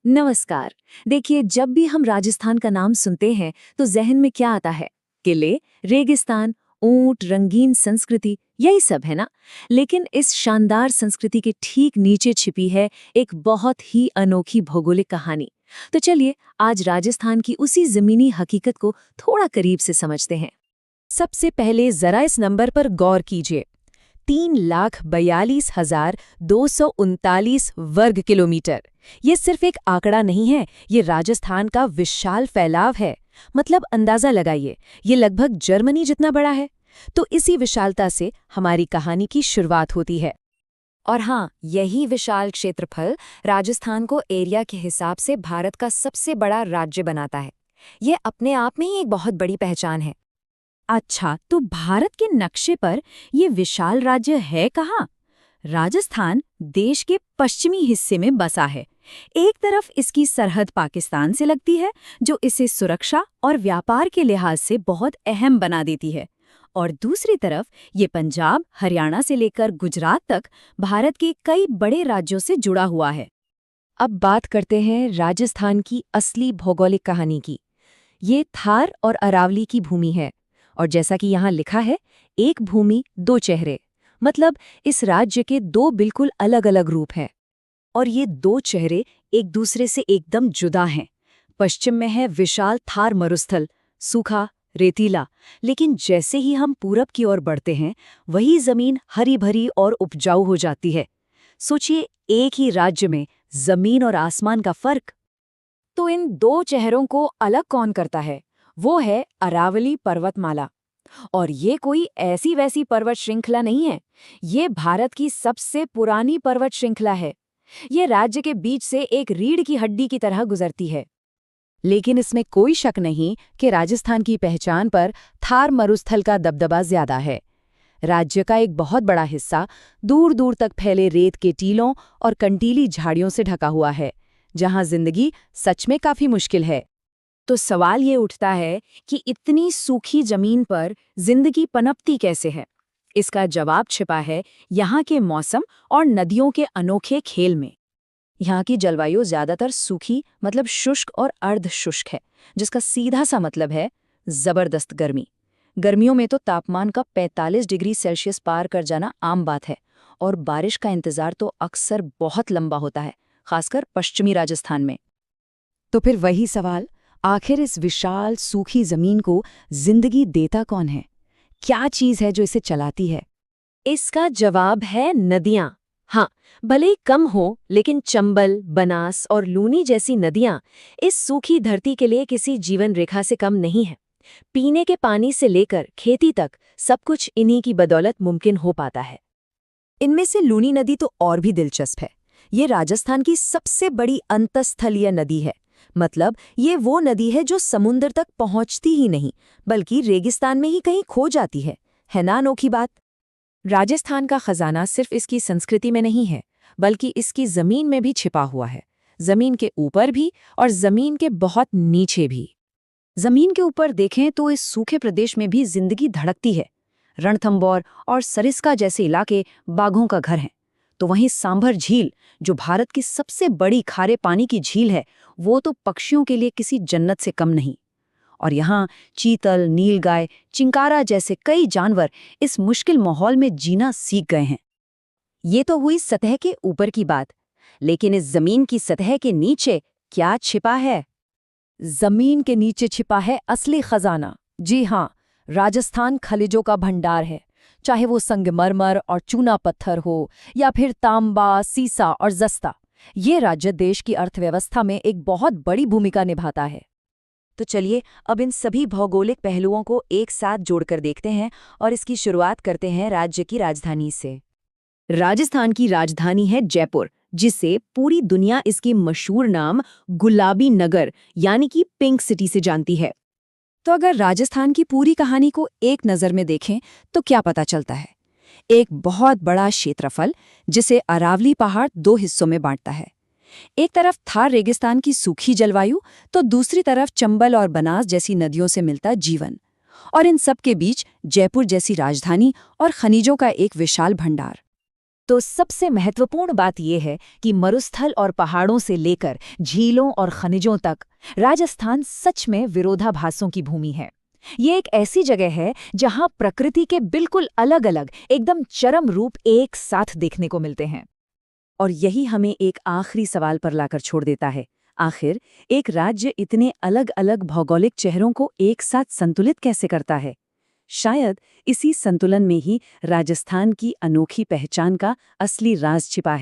नमस्कार। देखिए, जब भी हम राजस्थान का नाम सुनते हैं तो जहन में क्या आता है? किले, रेगिस्तान, ऊंट, रंगीन संस्कृति, यही सब है ना। लेकिन इस शानदार संस्कृति के ठीक नीचे छिपी है एक बहुत ही अनोखी भौगोलिक कहानी। तो चलिए आज राजस्थान की उसी जमीनी हकीकत को थोड़ा करीब से समझते हैं। सबसे पहले जरा इस नंबर पर गौर कीजिए। 3,42,239 वर्ग किलोमीटर। ये सिर्फ एक आंकड़ा नहीं है, ये राजस्थान का विशाल फैलाव है। मतलब अंदाजा लगाइए, ये लगभग जर्मनी जितना बड़ा है। तो इसी विशालता से हमारी कहानी की शुरुआत होती है। और हाँ, यही विशाल क्षेत्रफल राजस्थान को एरिया के हिसाब से भारत का सबसे बड़ा राज्य बनाता है। ये अपने आप में ही एक बहुत बड़ी पहचान है। अच्छा, तो भारत के नक्शे पर ये विशाल राज्य है कहाँ? राजस्थान देश के पश्चिमी हिस्से में बसा है। एक तरफ इसकी सरहद पाकिस्तान से लगती है, जो इसे सुरक्षा और व्यापार के लिहाज से बहुत अहम बना देती है। और दूसरी तरफ ये पंजाब, हरियाणा से लेकर गुजरात तक भारत के कई बड़े राज्यों से जुड़ा हुआ है। अब बात करते हैं राजस्थान की असली भौगोलिक कहानी की। ये थार और अरावली की भूमि है। और जैसा कि यहाँ लिखा है, एक भूमि दो चेहरे। मतलब इस राज्य के दो बिल्कुल अलग-अलग रूप हैं। और ये दो चेहरे एक दूसरे से एकदम जुदा हैं। पश्चिम में है विशाल थार मरुस्थल, सूखा, रेतीला। लेकिन जैसे ही हम पूरब की ओर बढ़ते हैं, वही जमीन हरी भरी और उपजाऊ हो जाती है। सोचिए, एक ही राज्य में जमीन और आसमान का फर्क। तो इन दो चेहरों को अलग कौन करता है? वो है अरावली पर्वतमाला। और ये कोई ऐसी वैसी पर्वत श्रृंखला नहीं है। ये भारत की सबसे पुरानी पर्वत श्रृंखला है। ये राज्य के बीच से एक रीढ़ की हड्डी की तरह गुजरती है। लेकिन इसमें कोई शक नहीं कि राजस्थान की पहचान पर थार मरुस्थल का दबदबा ज्यादा है। राज्य का एक बहुत बड़ा हिस्सा दूर दूर तक फैले रेत के टीलों और कंटीली झाड़ियों से ढका हुआ है, जहां जिंदगी सच में काफी मुश्किल है। तो सवाल ये उठता है कि इतनी सूखी जमीन पर जिंदगी पनपती कैसे है? इसका जवाब छिपा है यहाँ के मौसम और नदियों के अनोखे खेल में। यहाँ की जलवायु ज्यादातर सूखी, मतलब शुष्क और अर्ध शुष्क है, जिसका सीधा सा मतलब है जबरदस्त गर्मी। गर्मियों में तो तापमान का 45 डिग्री सेल्सियस पार कर जाना आम बात है। और बारिश का इंतजार तो अक्सर बहुत लंबा होता है, खासकर पश्चिमी राजस्थान में। तो फिर वही सवाल, आखिर इस विशाल सूखी जमीन को जिंदगी देता कौन है? क्या चीज है जो इसे चलाती है? इसका जवाब है नदियाँ। हाँ, भले ही कम हो, लेकिन चंबल, बनास और लूनी जैसी नदियाँ इस सूखी धरती के लिए किसी जीवन रेखा से कम नहीं है। पीने के पानी से लेकर खेती तक सब कुछ इन्हीं की बदौलत मुमकिन हो पाता है। इनमें से लूनी नदी तो और भी दिलचस्प है। ये राजस्थान की सबसे बड़ी अंतःस्थलीय नदी है। मतलब ये वो नदी है जो समुद्र तक पहुंचती ही नहीं, बल्कि रेगिस्तान में ही कहीं खो जाती है ना अनोखी बात? राजस्थान का खजाना सिर्फ इसकी संस्कृति में नहीं है, बल्कि इसकी जमीन में भी छिपा हुआ है। जमीन के ऊपर भी और जमीन के बहुत नीचे भी। जमीन के ऊपर देखें तो इस सूखे प्रदेश में भी जिंदगी धड़कती है। रणथंभौर और सरिस्का जैसे इलाके बाघों का घर हैं। तो वहीं सांभर झील, जो भारत की सबसे बड़ी खारे पानी की झील है, वो तो पक्षियों के लिए किसी जन्नत से कम नहीं। और यहाँ चीतल, नीलगाय, चिंकारा जैसे कई जानवर इस मुश्किल माहौल में जीना सीख गए हैं। ये तो हुई सतह के ऊपर की बात, लेकिन इस जमीन की सतह के नीचे क्या छिपा है? जमीन के नीचे छिपा है असली खजाना। जी हाँ, राजस्थान खनिजों का भंडार है। चाहे वो संगमरमर और चूना पत्थर हो, या फिर तांबा, सीसा और जस्ता। ये राज्य देश की अर्थव्यवस्था में एक बहुत बड़ी भूमिका निभाता है। तो चलिए अब इन सभी भौगोलिक पहलुओं को एक साथ जोड़कर देखते हैं और इसकी शुरुआत करते हैं राज्य की राजधानी से। राजस्थान की राजधानी है जयपुर, जिसे पूरी दुनिया इसके मशहूर नाम गुलाबी नगर यानी कि पिंक सिटी से जानती है। तो अगर राजस्थान की पूरी कहानी को एक नज़र में देखें तो क्या पता चलता है? एक बहुत बड़ा क्षेत्रफल जिसे अरावली पहाड़ दो हिस्सों में बांटता है। एक तरफ थार रेगिस्तान की सूखी जलवायु, तो दूसरी तरफ चंबल और बनास जैसी नदियों से मिलता जीवन। और इन सब के बीच जयपुर जैसी राजधानी और खनिजों का एक विशाल भंडार। तो सबसे महत्वपूर्ण बात यह है कि मरुस्थल और पहाड़ों से लेकर झीलों और खनिजों तक राजस्थान सच में विरोधाभासों की भूमि है। ये एक ऐसी जगह है जहां प्रकृति के बिल्कुल अलग-अलग, एकदम चरम रूप एक साथ देखने को मिलते हैं। और यही हमें एक आखिरी सवाल पर लाकर छोड़ देता है। आखिर एक राज्य इतने अलग-अलग भौगोलिक चेहरों को एक साथ संतुलित कैसे करता है? शायद इसी संतुलन में ही राजस्थान की अनोखी पहचान का असली राज छिपा है।